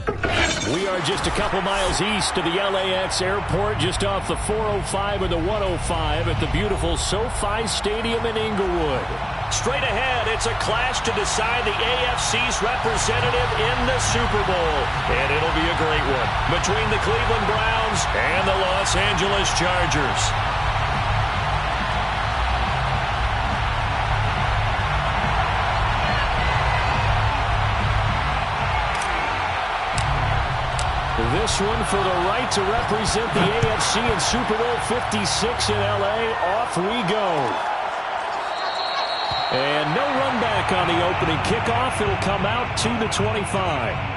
We are just a couple miles east of the LAX airport, just off the 405 or the 105 at the beautiful SoFi Stadium in Inglewood. Straight ahead, it's a clash to decide the AFC's representative in the Super Bowl. And it'll be a great one between the Cleveland Browns and the Los Angeles Chargers. This one for the right to represent the AFC in Super Bowl 56 in L.A. Off we go. And no run back on the opening kickoff. It'll come out to the 25.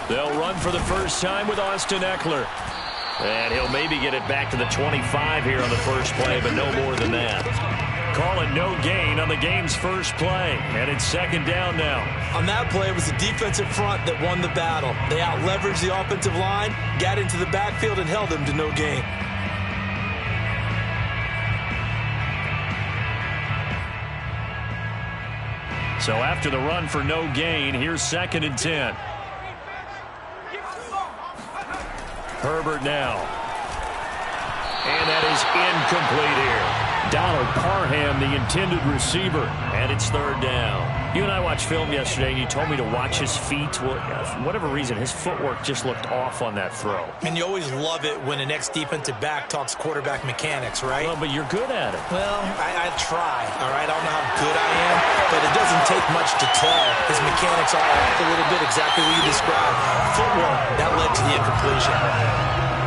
They'll run for the first time with Austin Eckler. And he'll maybe get it back to the 25 here on the first play, but no more than that. Call it no gain on the game's first play. And it's second down now. On that play, it was the defensive front that won the battle. They out-leveraged the offensive line, got into the backfield, and held them to no gain. So after the run for no gain, here's second and 10. Herbert now. And that is incomplete here. Donald Parham, the intended receiver. And it's third down. You and I watched film yesterday, and you told me to watch his feet. Well, for whatever reason, his footwork just looked off on that throw. And you always love it when an ex-defensive back talks quarterback mechanics, right? Well, but you're good at it. Well, I try, all right? I don't know how good I am, but it doesn't take much to tell. His mechanics are off a little bit, exactly what you described. Footwork, that led to the incompletion.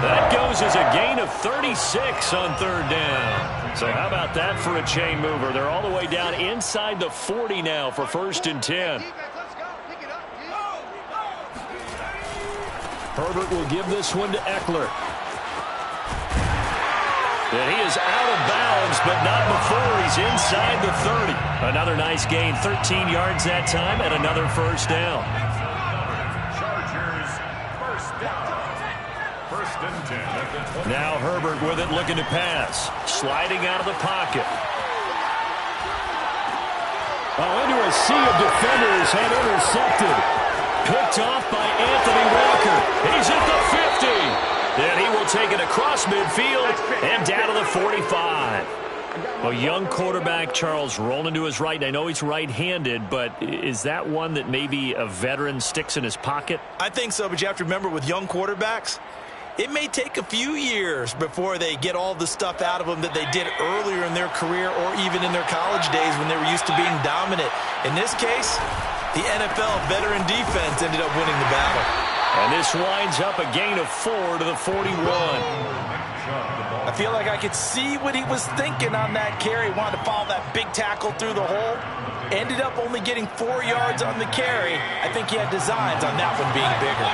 That goes as a gain of 36 on third down. So how about that for a chain mover? They're all the way down inside the 40 now for first and 10. Herbert will give this one to Eckler. And he is out of bounds, but not before he's inside the 30. Another nice gain, 13 yards that time, and another first down. Now Herbert with it, looking to pass. Sliding out of the pocket. Oh, into a sea of defenders, and intercepted. Picked off by Anthony Walker. He's at the 50. And he will take it across midfield and down to the 45. A young quarterback, Charles, rolling to his right. And I know he's right-handed, but is that one that maybe a veteran sticks in his pocket? I think so, but you have to remember with young quarterbacks, it may take a few years before they get all the stuff out of them that they did earlier in their career or even in their college days when they were used to being dominant. In this case, the NFL veteran defense ended up winning the battle. And this winds up a gain of 4 to the 41. I feel like I could see what he was thinking on that carry. Wanted to follow that big tackle through the hole. Ended up only getting 4 yards on the carry. I think he had designs on that one being bigger.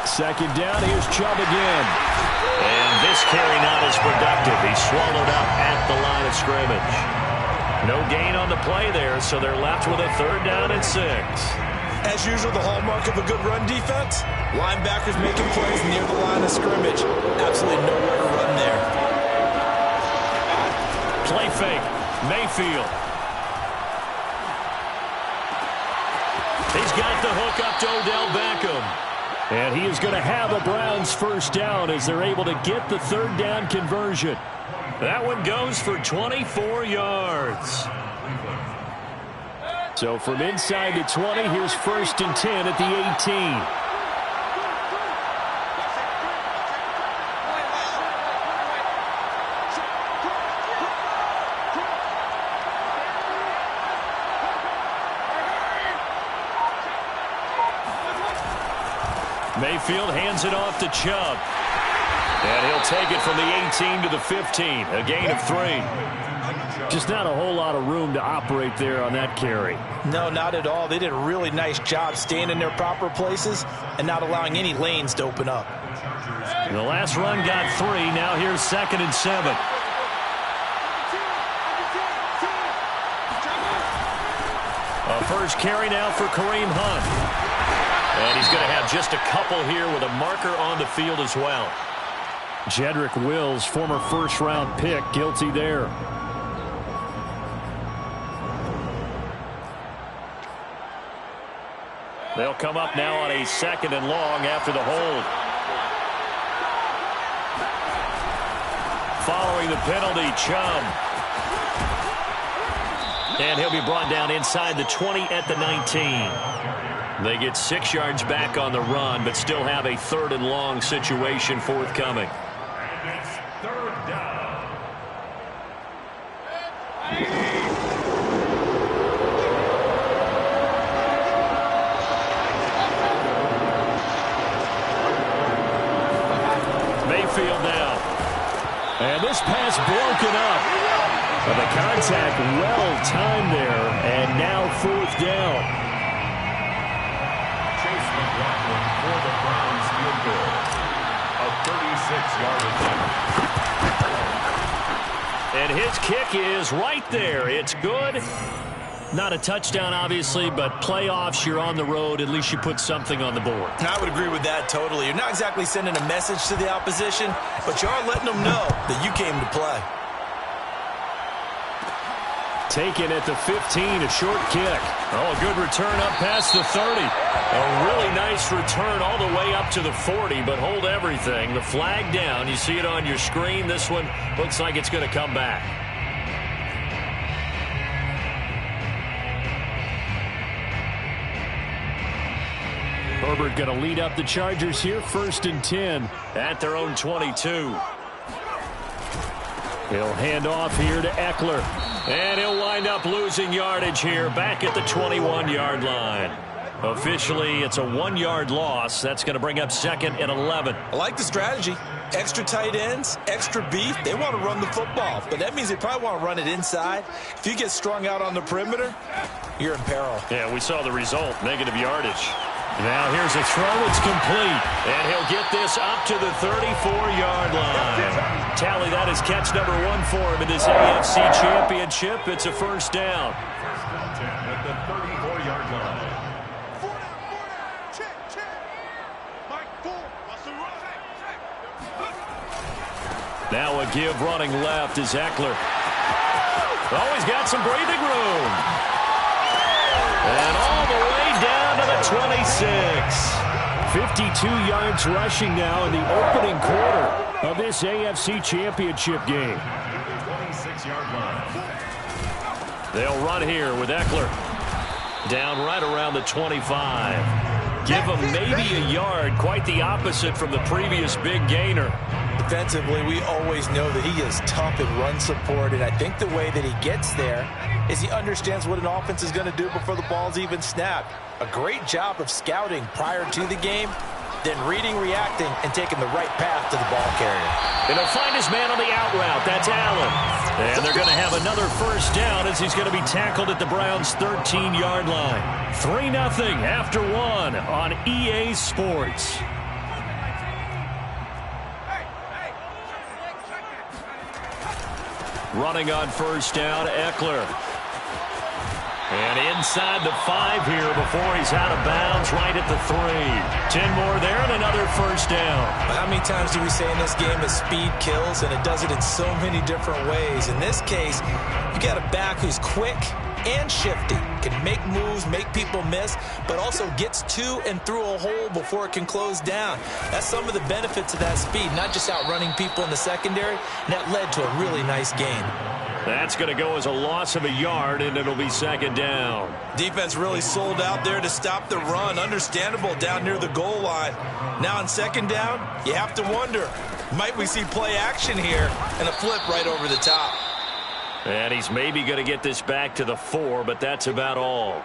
Second down, here's Chubb again. And this carry not as productive. He's swallowed up at the line of scrimmage. No gain on the play there, so they're left with a third down and 6. As usual, the hallmark of a good run defense, linebackers making plays near the line of scrimmage. Absolutely nowhere to run there. Play fake, Mayfield. He's got the hook up to Odell Beckham. And he is going to have a Browns first down as they're able to get the third down conversion. That one goes for 24 yards. So from inside the 20, here's first and 10 at the 18. Mayfield hands it off to Chubb. And he'll take it from the 18 to the 15. A gain of 3. Just not a whole lot of room to operate there on that carry. No, not at all. They did a really nice job staying in their proper places and not allowing any lanes to open up. The last run got 3. Now here's 2nd and 7. A first carry now for Kareem Hunt. And he's going to have just a couple here with a marker on the field as well. Jedrick Wills, former first-round pick, guilty there. They'll come up now on a 2nd and long after the hold. Following the penalty, Chubb. And he'll be brought down inside the 20 at the 19. They get 6 yards back on the run, but still have a 3rd and long situation forthcoming. And it's 3rd down. Mayfield now. And this pass broken up. But the contact well timed there, and now 4th down. Chase McLaughlin for the Browns field goal. A 36-yard attempt. And his kick is right there. It's good. Not a touchdown, obviously, but playoffs, you're on the road. At least you put something on the board. I would agree with that totally. You're not exactly sending a message to the opposition, but you are letting them know that you came to play. Taken at the 15, a short kick. Oh, a good return up past the 30. A really nice return all the way up to the 40, but hold everything. The flag down. You see it on your screen. This one looks like it's going to come back. Herbert going to lead up the Chargers here, 1st and 10 at their own 22. He'll hand off here to Eckler. And he'll wind up losing yardage here back at the 21-yard line. Officially, it's a 1-yard loss. That's going to bring up 2nd and 11. I like the strategy. Extra tight ends, extra beef. They want to run the football, but that means they probably want to run it inside. If you get strung out on the perimeter, you're in peril. Yeah, we saw the result, negative yardage. Now here's a throw. It's complete. And he'll get this up to the 34-yard line. Tally, that is catch number 1 for him in this AFC Championship. It's a 1st down. First and 10 at the 34-yard line. Now a give running left is Eckler. Oh, he's got some breathing room. And all the way down to the 26. 52 yards rushing now in the opening quarter of this AFC Championship game. 26-yard line. They'll run here with Eckler. Down right around the 25. Give him maybe a yard, quite the opposite from the previous big gainer. Defensively, we always know that he is tough in run support, and I think the way that he gets there is he understands what an offense is going to do before the ball's even snapped. A great job of scouting prior to the game, then reading, reacting, and taking the right path to the ball carrier. And he'll find his man on the out route. That's Allen. And they're going to have another 1st down as he's going to be tackled at the Browns' 13-yard line. 3-0 after 1 on EA Sports. Running on 1st down, Eckler. And inside the 5 here before he's out of bounds, right at the 3. 10 more there and another 1st down. How many times do we say in this game that speed kills, and it does it in so many different ways? In this case, you got a back who's quick and shifty, can make moves, make people miss, but also gets to and through a hole before it can close down. That's some of the benefits of that speed, not just outrunning people in the secondary, and that led to a really nice gain. That's going to go as a loss of a yard, and it'll be 2nd down. Defense really sold out there to stop the run. Understandable down near the goal line. Now on 2nd down, you have to wonder, might we see play action here and a flip right over the top? And he's maybe going to get this back to the 4, but that's about all.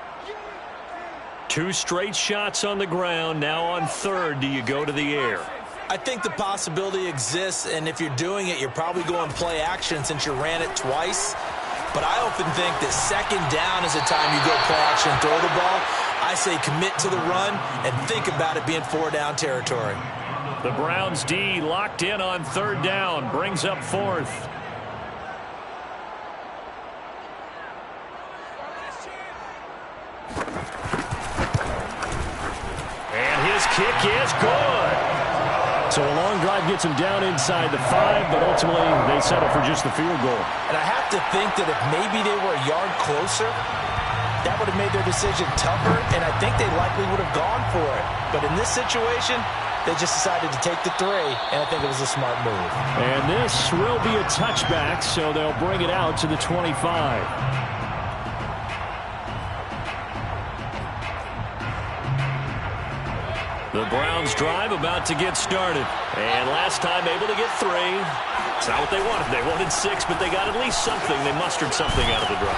2 straight shots on the ground. Now on 3rd, do you go to the air? I think the possibility exists, and if you're doing it, you're probably going play action since you ran it twice. But I often think that 2nd down is the time you go play action and throw the ball. I say commit to the run and think about it being 4-down territory. The Browns D locked in on third down. Brings up fourth. And his kick is good. So a long drive gets him down inside the 5, but ultimately they settle for just the field goal. And I have to think that if maybe they were a yard closer, that would have made their decision tougher, and I think they likely would have gone for it. But in this situation, they just decided to take the 3, and I think it was a smart move. And this will be a touchback, so they'll bring it out to the 25. The Browns drive about to get started. And last time able to get 3. It's not what they wanted. They wanted 6, but they got at least something. They mustered something out of the drive.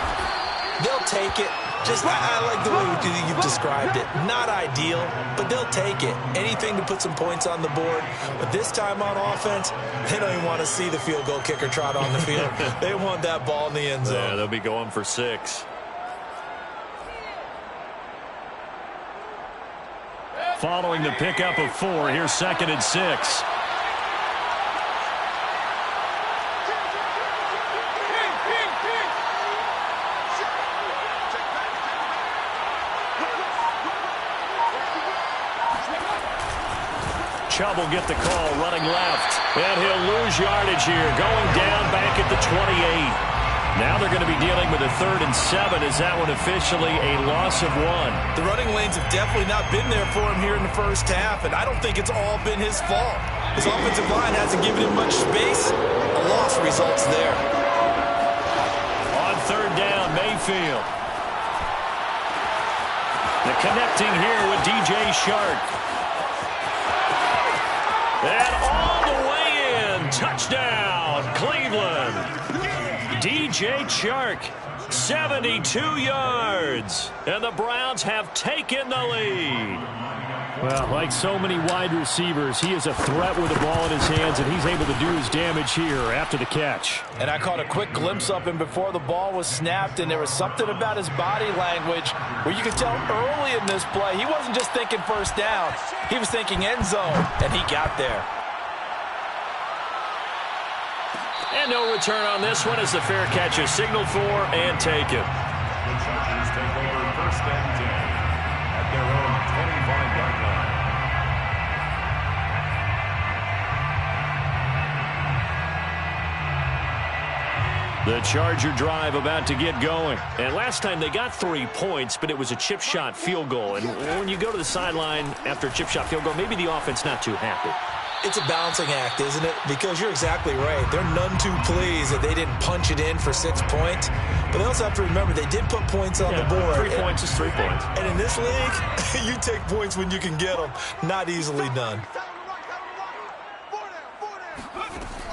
They'll take it. I like the way you've described it. Not ideal, but they'll take it. Anything to put some points on the board. But this time on offense, they don't even want to see the field goal kicker trot on the field. They want that ball in the end zone. Yeah, they'll be going for 6. Following the pickup of 4, here's 2nd and 6. Chubb will get the call running left. And he'll lose yardage here. Going down back at the 28. Now they're going to be dealing with a 3rd and 7. Is that one officially a loss of 1? The running lanes have definitely not been there for him here in the first half, and I don't think it's all been his fault. His offensive line hasn't given him much space. A loss results there. On 3rd down, Mayfield. The connecting here with DJ Shark. And all the way in. Touchdown, Cleveland. DJ Chark, 72 yards. And the Browns have taken the lead. Well, like so many wide receivers, he is a threat with the ball in his hands, and he's able to do his damage here after the catch. And I caught a quick glimpse of him before the ball was snapped, and there was something about his body language where you could tell early in this play he wasn't just thinking first down. He was thinking end zone, and he got there. And no return on this one as the fair catch is signaled for and taken. The Chargers take over 1st and 10 at their own 25-yard line. The Charger drive about to get going. And last time they got 3 points, but it was a chip shot field goal. And when you go to the sideline after a chip shot field goal, maybe the offense not too happy. It's a balancing act, isn't it? Because you're exactly right. They're none too pleased that they didn't punch it in for 6 points. But they also have to remember they did put points on the board. 3 points is 3 points. And in this league, you take points when you can get them. Not easily done.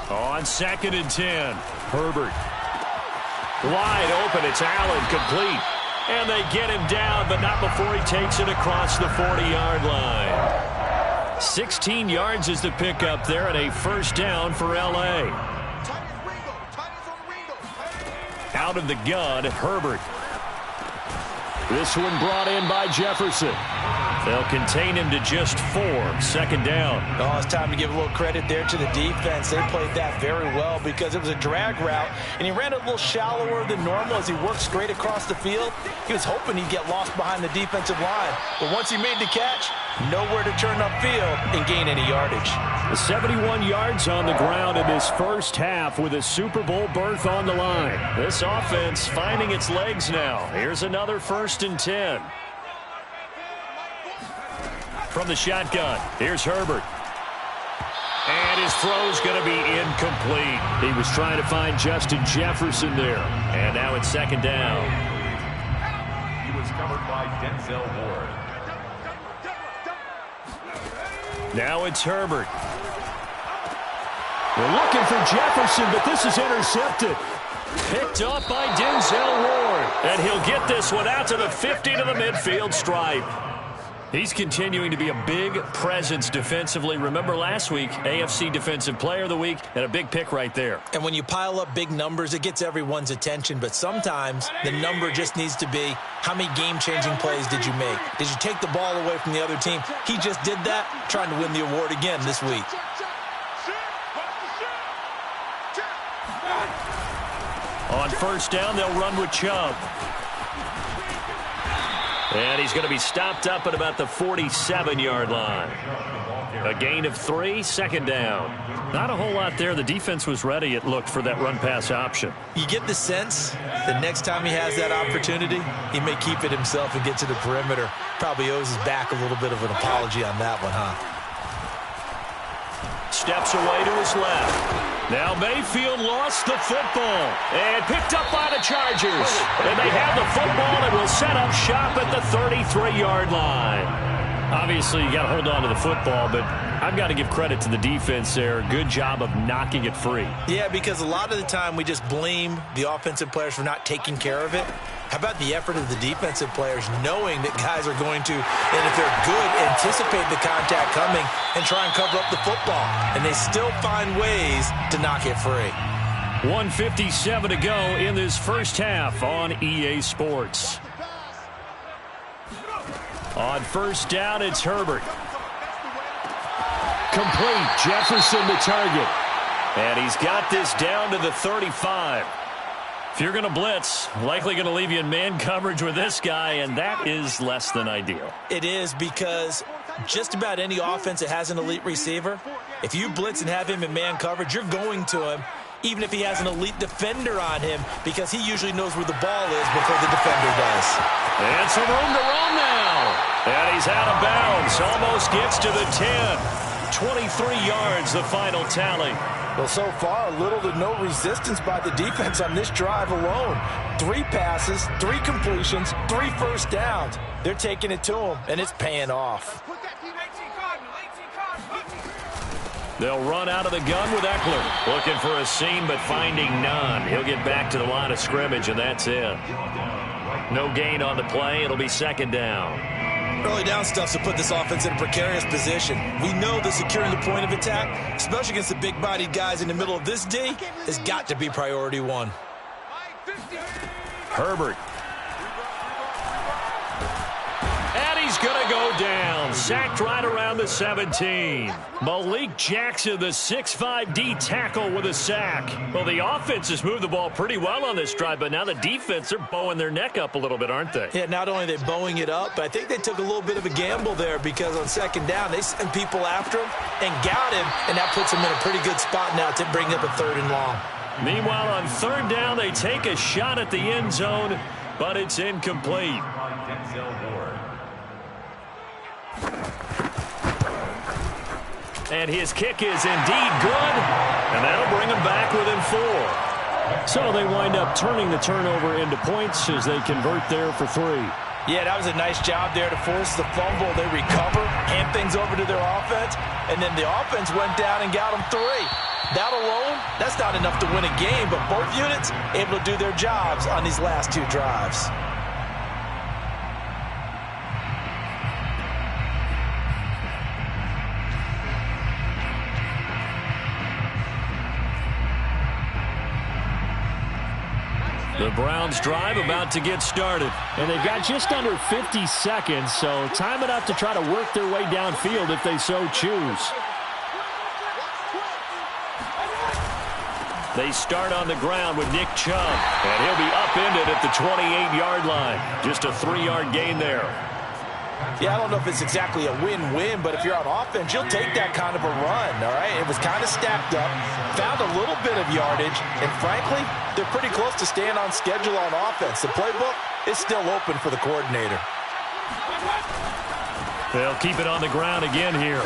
On 2nd and 10, Herbert. Wide open, it's Allen, complete. And they get him down, but not before he takes it across the 40-yard line. 16 yards is the pickup there, and a 1st down for L.A. Out of the gun, Herbert. This one brought in by Jefferson. They'll contain him to just 4. 2nd down. Oh, it's time to give a little credit there to the defense. They played that very well because it was a drag route, and he ran a little shallower than normal as he worked straight across the field. He was hoping he'd get lost behind the defensive line, but once he made the catch, nowhere to turn upfield and gain any yardage. 71 yards on the ground in this first half with a Super Bowl berth on the line. This offense finding its legs now. Here's another 1st and 10. From the shotgun, here's Herbert. And his throw's going to be incomplete. He was trying to find Justin Jefferson there. And now it's 2nd down. He was covered by Denzel Ward. Now it's Herbert. We're looking for Jefferson, but this is intercepted. Picked up by Denzel Ward. And he'll get this one out to the 50 to the midfield stripe. He's continuing to be a big presence defensively. Remember last week, AFC Defensive Player of the Week, and a big pick right there. And when you pile up big numbers, it gets everyone's attention. But sometimes the number just needs to be, how many game-changing plays did you make? Did you take the ball away from the other team? He just did that, trying to win the award again this week. On first down, they'll run with Chubb. And he's going to be stopped up at about the 47-yard line. A gain of 3, second down. Not a whole lot there. The defense was ready, it looked, for that run-pass option. You get the sense that next time he has that opportunity, he may keep it himself and get to the perimeter. Probably owes his back a little bit of an apology on that one, huh? Steps away to his left. Now Mayfield lost the football and picked up by the Chargers. And they have the football and will set up shop at the 33-yard line. Obviously, you got to hold on to the football, but I've got to give credit to the defense there. Good job of knocking it free. Yeah, because a lot of the time we just blame the offensive players for not taking care of it. How about the effort of the defensive players knowing that guys are going to, and if they're good, anticipate the contact coming and try and cover up the football. And they still find ways to knock it free. 1:57 to go in this first half on EA Sports. On first down, it's Herbert. Complete. Jefferson the target. And he's got this down to the 35. If you're going to blitz, likely going to leave you in man coverage with this guy, and that is less than ideal. It is, because just about any offense that has an elite receiver, if you blitz and have him in man coverage, you're going to him, even if he has an elite defender on him, because he usually knows where the ball is before the defender does. And some room to run now. And he's out of bounds. Almost gets to the 10. 23 yards, the final tally. Well, so far, little to no resistance by the defense on this drive alone. 3 passes, 3 completions, 3 first downs. They're taking it to him, and it's paying off. They'll run out of the gun with Eckler. Looking for a seam, but finding none. He'll get back to the line of scrimmage, and that's it. No gain on the play. It'll be second down. Early down stuff to put this offense in a precarious position. We know that securing the point of attack, especially against the big-bodied guys in the middle of this D, has got to be priority 1. Herbert. And he's going to go down. Sacked right around the 17. Malik Jackson, the 6'5" D tackle with a sack. Well, the offense has moved the ball pretty well on this drive, but now the defense are bowing their neck up a little bit, aren't they? Yeah, not only are they bowing it up, but I think they took a little bit of a gamble there, because on second down, they sent people after him and got him, and that puts him in a pretty good spot now to bring up a 3rd and long. Meanwhile, on 3rd down, they take a shot at the end zone, but it's incomplete. And his kick is indeed good, and that'll bring him back within 4. So they wind up turning the turnover into points as they convert there for 3. Yeah, that was a nice job there to force the fumble. They recover, hand things over to their offense, and then the offense went down and got them 3. That alone, that's not enough to win a game, but both units able to do their jobs on these last 2 drives. The Browns drive about to get started. And they've got just under 50 seconds, so time enough to try to work their way downfield if they so choose. They start on the ground with Nick Chubb, and he'll be upended at the 28-yard line. Just a 3-yard gain there. Yeah, I don't know if it's exactly a win-win, but if you're on offense, you'll take that kind of a run, all right? It was kind of stacked up, found a little bit of yardage, and frankly, they're pretty close to staying on schedule on offense. The playbook is still open for the coordinator. They'll keep it on the ground again here.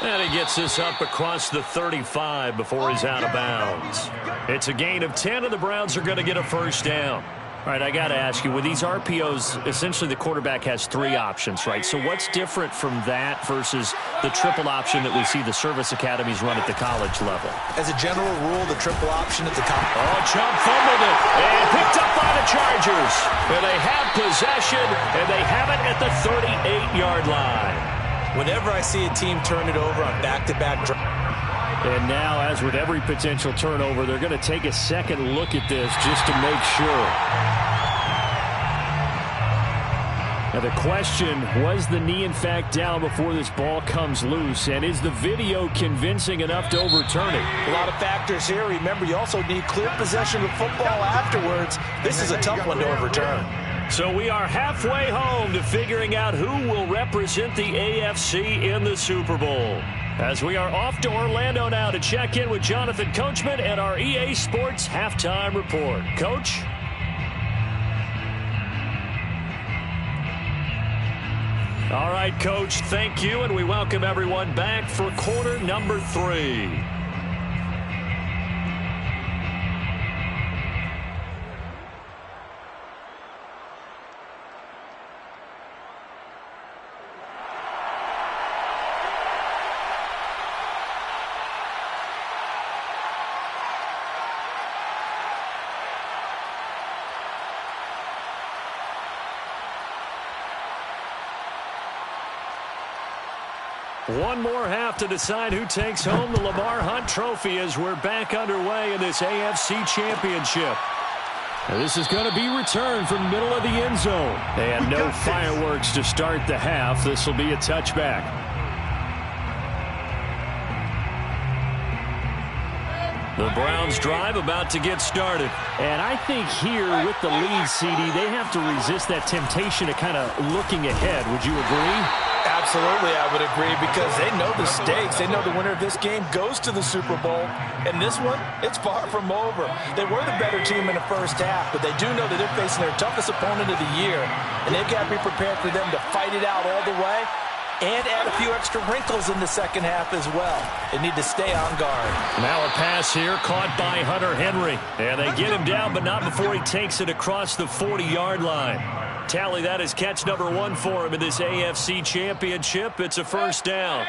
And he gets this up across the 35 before he's out of bounds. It's a gain of 10, and the Browns are going to get a first down. All right, I got to ask you, with these RPOs, essentially the quarterback has 3 options, right? So what's different from that versus the triple option that we see the service academies run at the college level? As a general rule, the triple option at the top. Oh, Chubb fumbled it and picked up by the Chargers. And they have possession, and they have it at the 38-yard line. Whenever I see a team turn it over on back-to-back drives. And now, as with every potential turnover, they're going to take a second look at this just to make sure. Now the question, was the knee in fact down before this ball comes loose? And is the video convincing enough to overturn it? A lot of factors here. Remember, you also need clear possession of football afterwards. This is a tough one to overturn. So we are halfway home to figuring out who will represent the AFC in the Super Bowl. As we are off to Orlando now to check in with Jonathan Coachman and our EA Sports Halftime Report. Coach? All right, Coach, thank you, and we welcome everyone back for quarter number 3. One more half to decide who takes home the Lamar Hunt Trophy as we're back underway in this AFC Championship. Now this is going to be returned from middle of the end zone. And no fireworks to start the half. This will be a touchback. The Browns drive about to get started. And I think here with the lead, CD, they have to resist that temptation to kind of looking ahead. Would you agree? Absolutely, I would agree, because they know the stakes. They know the winner of this game goes to the Super Bowl. And this one, it's far from over. They were the better team in the first half, but they do know that they're facing their toughest opponent of the year. And they've got to be prepared for them to fight it out all the way and add a few extra wrinkles in the second half as well. They need to stay on guard. Now a pass here caught by Hunter Henry. And they get him down, but not before he takes it across the 40-yard line. Tally that is catch number 1 for him in this AFC Championship. It's a first down.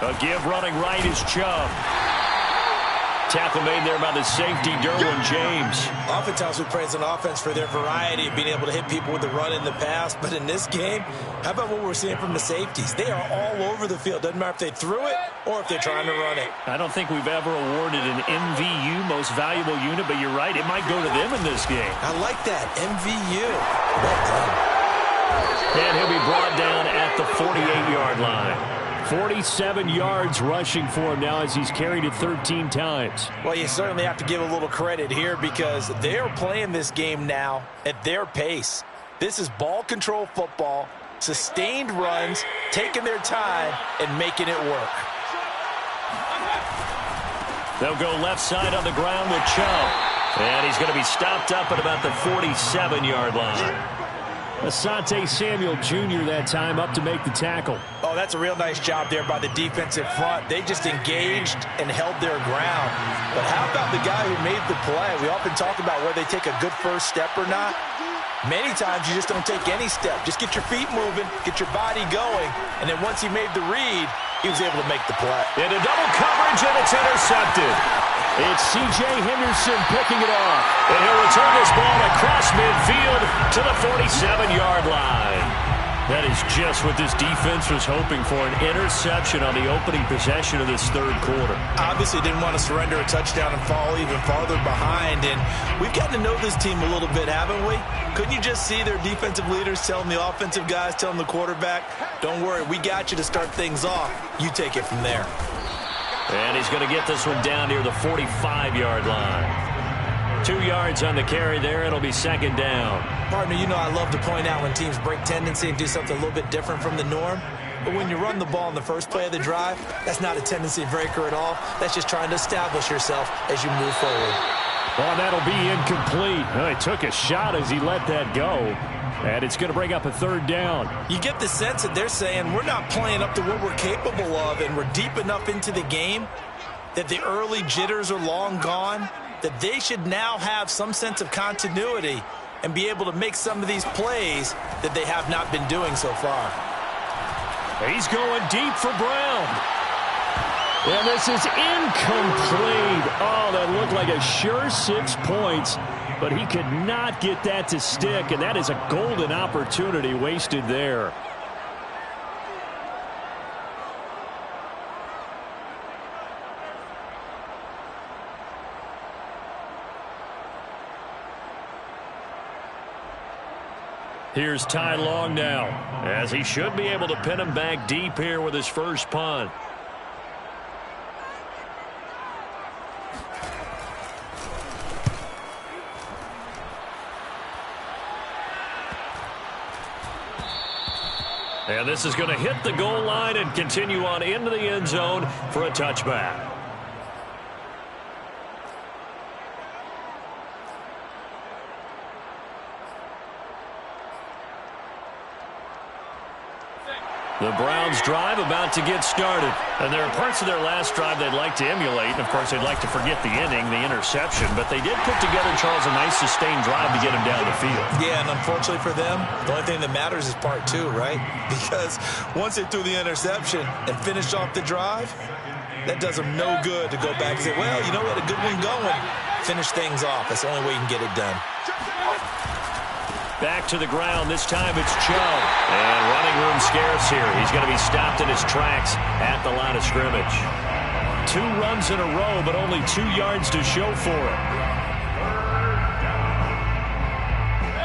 A give running right is Chubb. Tackle made there by the safety, Derwin James. Oftentimes we praise an offense for their variety of being able to hit people with the run in the past. But in this game, how about what we're seeing from the safeties? They are all over the field. Doesn't matter if they threw it or if they're trying to run it. I don't think we've ever awarded an MVU, most valuable unit, but you're right. It might go to them in this game. I like that, MVU. Well done. And he'll be brought down at the 48-yard line. 47 yards rushing for him now as he's carried it 13 times. Well, you certainly have to give a little credit here because they are playing this game now at their pace. This is ball control football, sustained runs, taking their time, and making it work. They'll go left side on the ground with Chubb. And he's going to be stopped up at about the 47-yard line. Asante Samuel Jr. that time up to make the tackle. Oh, that's a real nice job there by the defensive front. They just engaged and held their ground. But how about the guy who made the play? We often talk about whether they take a good first step or not. Many times you just don't take any step. Just get your feet moving, get your body going, and then once he made the read, he was able to make the play. Into double coverage, and it's intercepted. It's C.J. Henderson picking it off. And he'll return this ball across midfield to the 47-yard line. That is just what this defense was hoping for, an interception on the opening possession of this third quarter. Obviously didn't want to surrender a touchdown and fall even farther behind. And we've gotten to know this team a little bit, haven't we? Couldn't you just see their defensive leaders telling the offensive guys, telling the quarterback, don't worry, we got you to start things off. You take it from there. And he's going to get this one down near the 45-yard line. 2 yards on the carry there. It'll be second down. Partner, you know I love to point out when teams break tendency and do something a little bit different from the norm. But when you run the ball in the first play of the drive, that's not a tendency breaker at all. That's just trying to establish yourself as you move forward. Well, that'll be incomplete. Well, he took a shot as he let that go. And it's going to bring up a third down. You get the sense that they're saying we're not playing up to what we're capable of, and we're deep enough into the game that the early jitters are long gone, that they should now have some sense of continuity and be able to make some of these plays that they have not been doing so far. He's going deep for Brown. And this is incomplete. Oh, that looked like a sure 6 points, but he could not get that to stick, and that is a golden opportunity wasted there. Here's Ty Long now, as he should be able to pin him back deep here with his first punt. And this is going to hit the goal line and continue on into the end zone for a touchback. The Browns drive about to get started. And there are parts of their last drive they'd like to emulate. And, of course, they'd like to forget the inning, the interception. But they did put together, Charles, a nice sustained drive to get him down the field. Yeah, and unfortunately for them, the only thing that matters is part 2, right? Because once they threw the interception and finished off the drive, that does them no good to go back and say, well, you know what, a good one going. Finish things off. That's the only way you can get it done. Back to the ground. This time it's Chubb. And running room scarce here. He's going to be stopped in his tracks at the line of scrimmage. 2 runs in a row, but only 2 yards to show for it.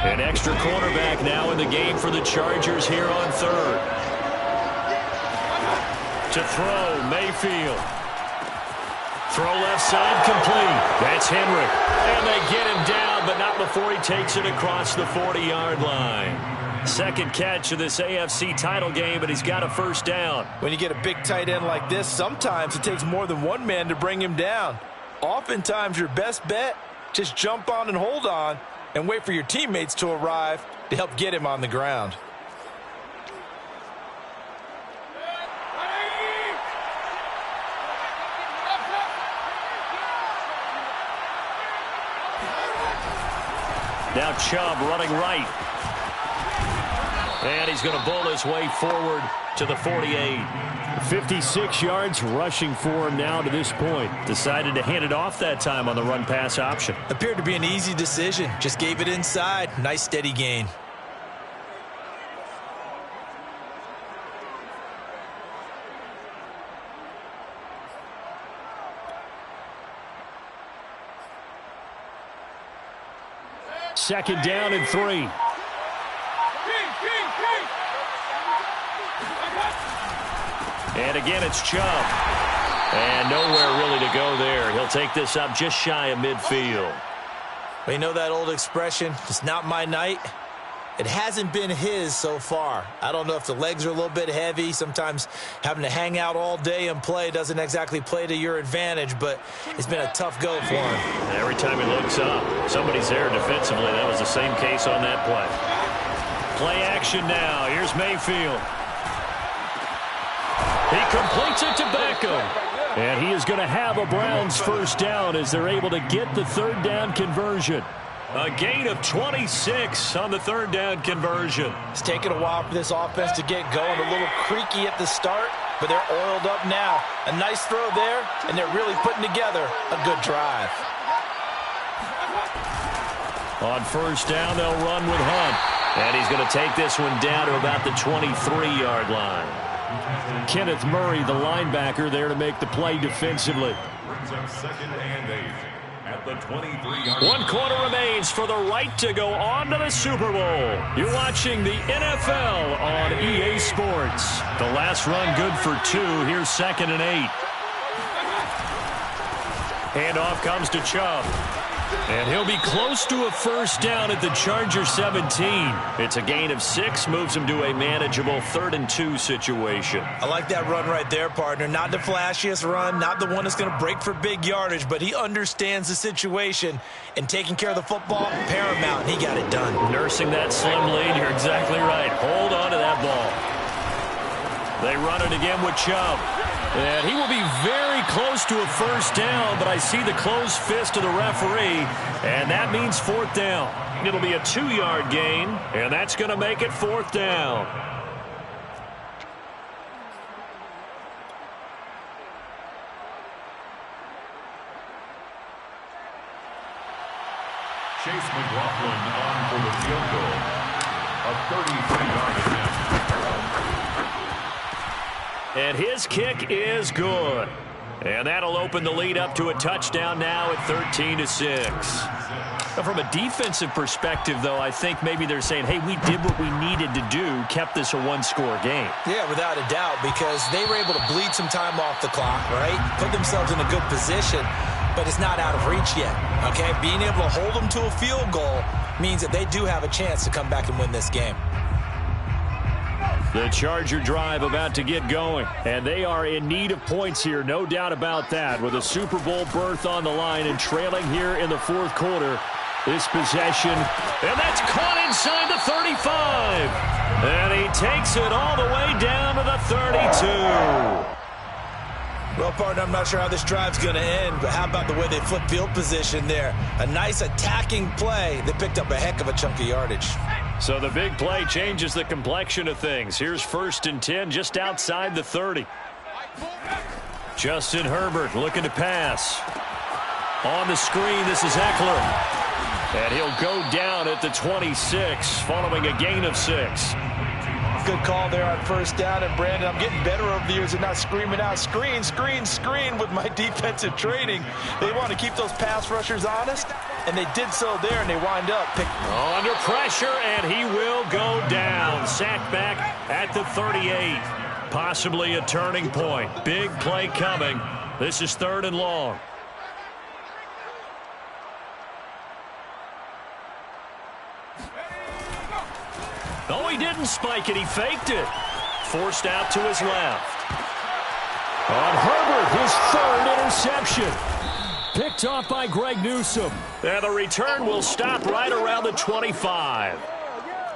An extra cornerback now in the game for the Chargers here on third. To throw, Mayfield. Throw left side, complete. That's Henry. And they get him down, but not before he takes it across the 40-yard line. Second catch of this AFC title game, but he's got a first down. When you get a big tight end like this, sometimes it takes more than one man to bring him down. Oftentimes, your best bet, just jump on and hold on and wait for your teammates to arrive to help get him on the ground. Now Chubb running right. And he's going to bowl his way forward to the 48. 56 yards rushing for him now to this point. Decided to hand it off that time on the run-pass option. Appeared to be an easy decision. Just gave it inside. Nice steady gain. Second down and 3. And again, it's Chubb. And nowhere really to go there. He'll take this up just shy of midfield. Well, you know that old expression, it's not my night. It hasn't been his so far. I don't know if the legs are a little bit heavy. Sometimes having to hang out all day and play doesn't exactly play to your advantage, but it's been a tough go for him. Every time he looks up, somebody's there defensively. That was the same case on that play. Play action now. Here's Mayfield. He completes it to Beckham. And he is going to have a Browns first down as they're able to get the third down conversion. A gain of 26 on the third down conversion. It's taken a while for this offense to get going. A little creaky at the start, but they're oiled up now. A nice throw there, and they're really putting together a good drive. On first down, they'll run with Hunt. And he's going to take this one down to about the 23-yard line. Kenneth Murray, the linebacker, there to make the play defensively. Brings up 2nd and 8 at the 23-yard line. 1 quarter remains for the right to go on to the Super Bowl. You're watching the NFL on EA Sports. The last run good for 2. Here's 2nd and 8. Handoff comes to Chubb. And he'll be close to a first down at the Charger 17. It's a gain of 6, moves him to a manageable 3rd and 2 situation. I like that run right there, partner. Not the flashiest run, not the one that's going to break for big yardage, but he understands the situation, and taking care of the football, paramount. He got it done. Nursing that slim lead, you're exactly right. Hold on to that ball. They run it again with Chubb. And he will be very close to a first down, but I see the closed fist of the referee, and that means fourth down. It'll be a 2-yard gain, and that's going to make it fourth down. Chase McLaughlin on for the field goal. A 33-yard attempt. And his kick is good. And that'll open the lead up to a touchdown now at 13-6. Now, from a defensive perspective, though, I think maybe they're saying, hey, we did what we needed to do, kept this a one-score game. Yeah, without a doubt, because they were able to bleed some time off the clock, right? Put themselves in a good position, but it's not out of reach yet, okay? Being able to hold them to a field goal means that they do have a chance to come back and win this game. The Charger drive about to get going, and they are in need of points here, no doubt about that, with a Super Bowl berth on the line and trailing here in the fourth quarter. This possession, and that's caught inside the 35. And he takes it all the way down to the 32. Well, partner, I'm not sure how this drive's going to end, but how about the way they flip field position there? A nice attacking play. They picked up a heck of a chunk of yardage. So the big play changes the complexion of things. Here's 1st and 10 just outside the 30. Justin Herbert looking to pass. On the screen, this is Eckler. And he'll go down at the 26 following a gain of 6. Good call there on first down. And, Brandon, I'm getting better over the years and not screaming out, screen, screen, screen with my defensive training. They want to keep those pass rushers honest, and they did so there, and they wind up picking. Under pressure, and he will go down. Sacked back at the 38. Possibly a turning point. Big play coming. This is 3rd and long. Oh, he didn't spike it. He faked it. Forced out to his left. On Herbert, his 3rd interception. Picked off by Greg Newsome. And the return will stop right around the 25.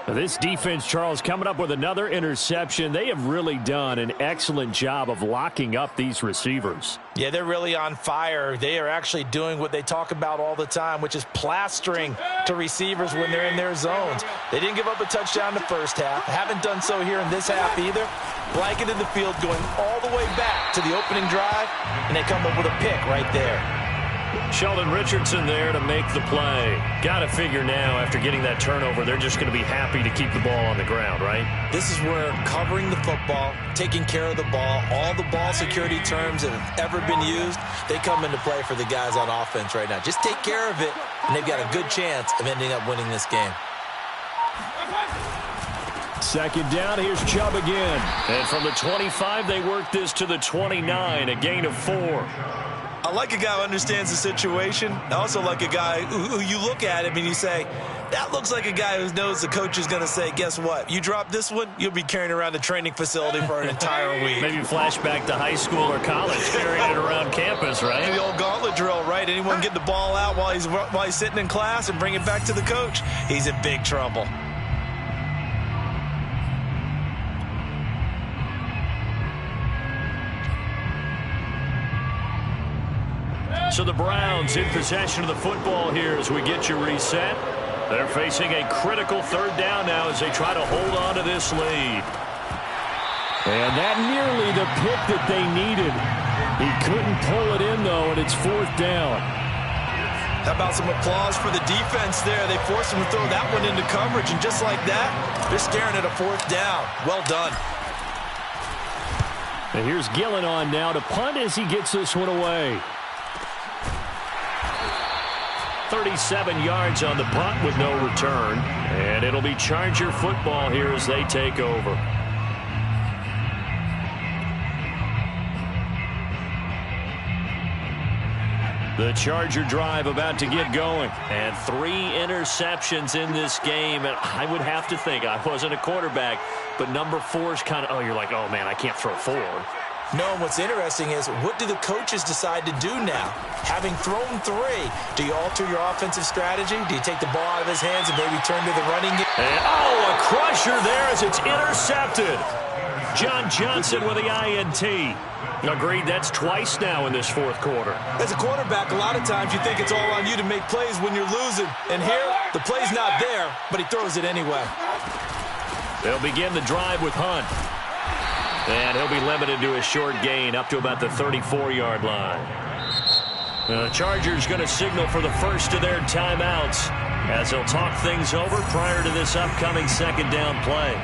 This defense, Charles, coming up with another interception. They have really done an excellent job of locking up these receivers. Yeah, they're really on fire. They are actually doing what they talk about all the time, which is plastering to receivers when they're in their zones. They didn't give up a touchdown in the first half. Haven't done so here in this half either. Blanketed the field going all the way back to the opening drive, and they come up with a pick right there. Sheldon Richardson there to make the play. Got to figure now, after getting that turnover, they're just going to be happy to keep the ball on the ground, right? This is where covering the football, taking care of the ball, all the ball security terms that have ever been used, they come into play for the guys on offense right now. Just take care of it, and they've got a good chance of ending up winning this game. 2nd down, here's Chubb again. And from the 25, they work this to the 29, a gain of 4. I like a guy who understands the situation. I also like a guy who you look at him and you say, that looks like a guy who knows the coach is going to say, guess what? You drop this one, you'll be carrying around the training facility for an entire week. Maybe flashback to high school or college, carrying it around campus, right? The old gauntlet drill, right? Anyone get the ball out while he's sitting in class and bring it back to the coach, he's in big trouble. So the Browns in possession of the football here as we get you reset. They're facing a critical 3rd down now as they try to hold on to this lead. And that nearly the pick that they needed. He couldn't pull it in, though, and it's 4th down. How about some applause for the defense there? They forced him to throw that one into coverage, and just like that, they're staring at a 4th down. Well done. And here's Gillen on now to punt as he gets this one away. 37 yards on the punt with no return. And it'll be Charger football here as they take over. The Charger drive about to get going. And 3 interceptions in this game. And I would have to think, I wasn't a quarterback, but number 4 is kind of, oh, you're like, oh, man, I can't throw 4. No, and what's interesting is, what do the coaches decide to do now? Having thrown 3, do you alter your offensive strategy? Do you take the ball out of his hands and maybe turn to the running game? And, oh, a crusher there as it's intercepted. John Johnson with the INT. Agreed, that's twice now in this fourth quarter. As a quarterback, a lot of times you think it's all on you to make plays when you're losing. And here, the play's not there, but he throws it anyway. They'll begin the drive with Hunt. And he'll be limited to a short gain up to about the 34-yard line. The Chargers going to signal for the first of their timeouts as they'll talk things over prior to this upcoming second down play.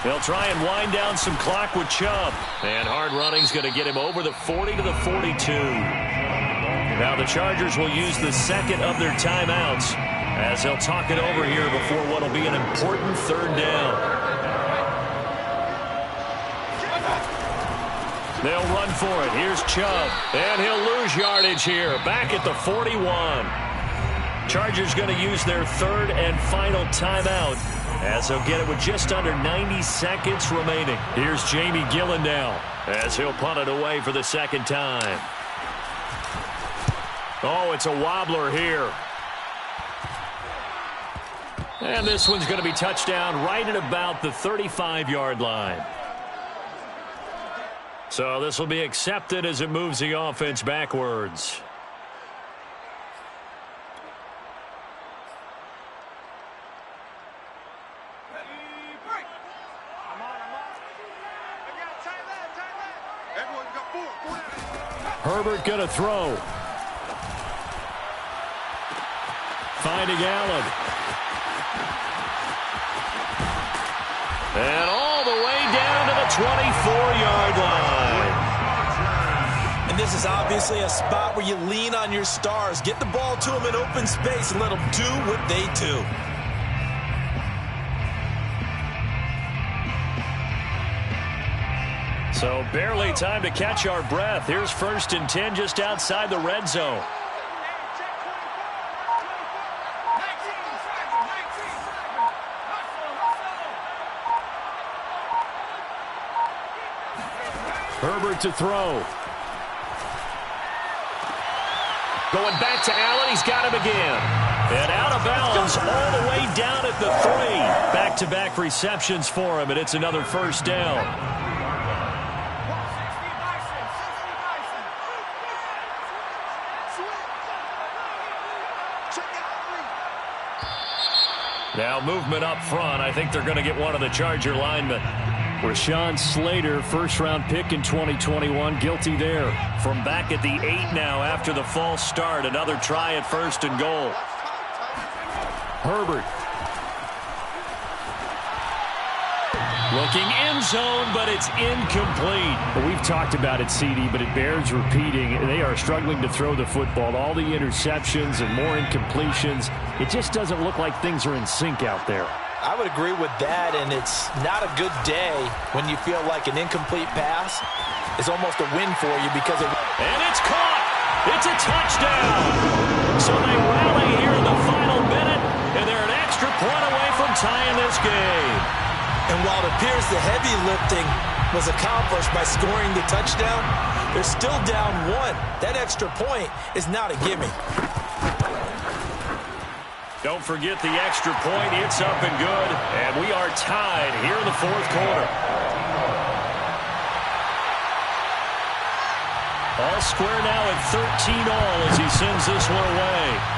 They'll try and wind down some clock with Chubb. And hard running's going to get him over the 40 to the 42. Now the Chargers will use the second of their timeouts as they'll talk it over here before what will be an important third down. They'll run for it. Here's Chubb. And he'll lose yardage here. Back at the 41. Chargers going to use their third and final timeout as they'll get it with just under 90 seconds remaining. Here's Jamie Gillen now as he'll punt it away for the second time. Oh, it's a wobbler here. And this one's going to be touchdown right at about the 35-yard line. So this will be accepted as it moves the offense backwards. Herbert going to throw. Finding Allen. And all the way down to the 24-yard line. And this is obviously a spot where you lean on your stars. Get the ball to them in open space and let them do what they do. So barely time to catch our breath. Here's 1st and 10 just outside the red zone. Herbert to throw. Going back to Allen. He's got him again. And out of bounds all the way down at the 3. Back-to-back receptions for him, and it's another first down. Now movement up front. I think they're going to get one of the Charger linemen. Rashawn Slater, first-round pick in 2021, guilty there. From back at the 8 now after the false start. Another try at 1st and goal. Herbert. Looking end zone, but it's incomplete. Well, we've talked about it, CD, but it bears repeating. They are struggling to throw the football. All the interceptions and more incompletions. It just doesn't look like things are in sync out there. I would agree with that, and it's not a good day when you feel like an incomplete pass is almost a win for you because of... And it's caught! It's a touchdown! So they rally here in the final minute, and they're an extra point away from tying this game. And while it appears the heavy lifting was accomplished by scoring the touchdown, they're still down 1. That extra point is not a gimme. Don't forget the extra point. It's up and good. And we are tied here in the fourth quarter. All square now at 13 all as he sends this one away.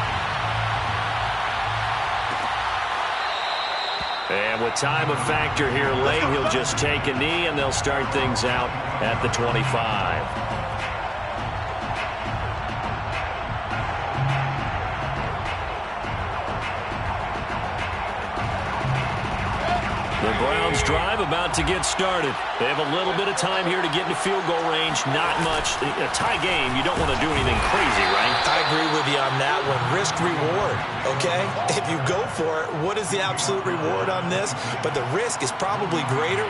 And with time a factor here late, he'll just take a knee, and they'll start things out at the 25. The Browns drive about to get started. They have a little bit of time here to get into field goal range. Not much. A tie game, you don't want to do anything crazy, right? I agree with you on that one. Risk-reward, okay? If you go for it, what is the absolute reward on this? But the risk is probably greater.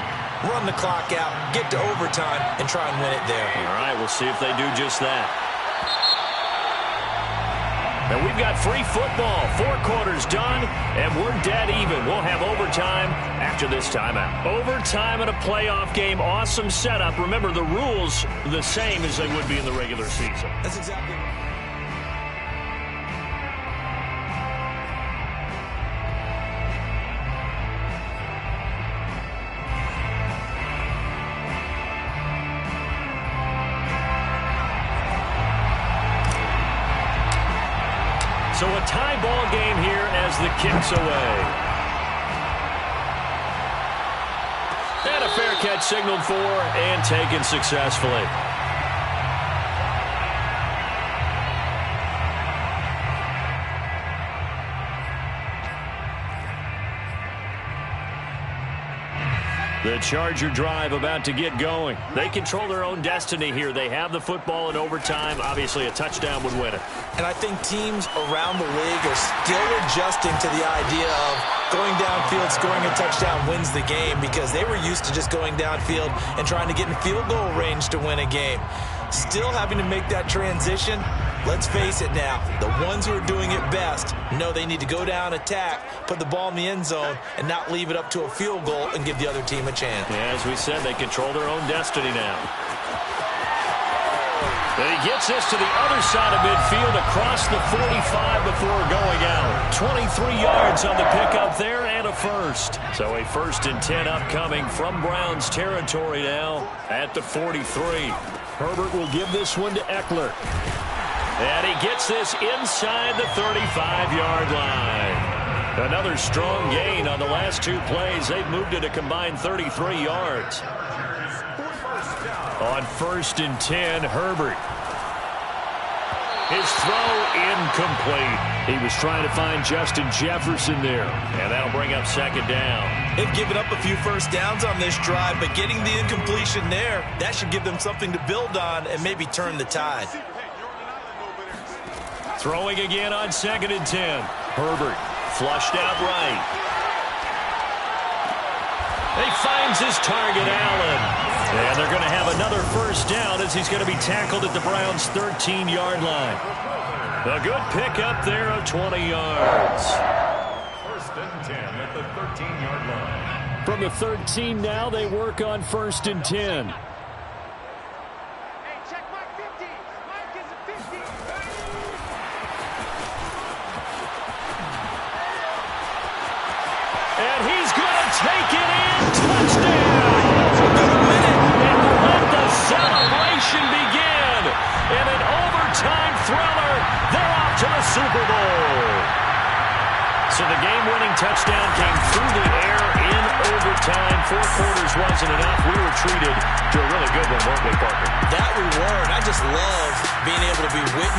Run the clock out, get to overtime, and try and win it there. All right, we'll see if they do just that. And we've got free football. 4 quarters done, and we're dead even. We'll have overtime after after this timeout. Overtime in a playoff game. Awesome setup. Remember, the rules the same as they would be in the regular season. That's exactly right. So a tie ball game here as the kick's away. And a fair catch signaled for and taken successfully. The Charger drive about to get going. They control their own destiny here. They have the football in overtime. Obviously, a touchdown would win it. And I think teams around the league are still adjusting to the idea of going downfield, scoring a touchdown wins the game, because they were used to just going downfield and trying to get in field goal range to win a game. Still having to make that transition. Let's face it now, the ones who are doing it best know they need to go down, attack, put the ball in the end zone, and not leave it up to a field goal and give the other team a chance. Yeah, as we said, they control their own destiny now. And he gets this to the other side of midfield across the 45 before going out. 23 yards on the pickup there and a first. So a 1st and 10 upcoming from Browns territory now at the 43. Herbert will give this one to Eckler. And he gets this inside the 35-yard line. Another strong gain on the last 2 plays. They've moved it a combined 33 yards. On 1st and 10, Herbert. His throw incomplete. He was trying to find Justin Jefferson there. And that'll bring up 2nd down. They've given up a few first downs on this drive, but getting the incompletion there, that should give them something to build on and maybe turn the tide. Throwing again on 2nd and 10. Herbert flushed out right. He finds his target, Allen. And they're going to have another first down as he's going to be tackled at the Browns' 13-yard line. A good pickup there of 20 yards. 1st and 10 at the 13-yard line. From the 13 now, they work on 1st and 10. And he's going to take it in. Touchdown! And let the celebration begin. In an overtime thriller, they're off to the Super Bowl. So the game-winning touchdown came through the air in overtime. 4 quarters wasn't enough. We were treated to a really good one, weren't we, Parker? That we were. And I just love being able to be witness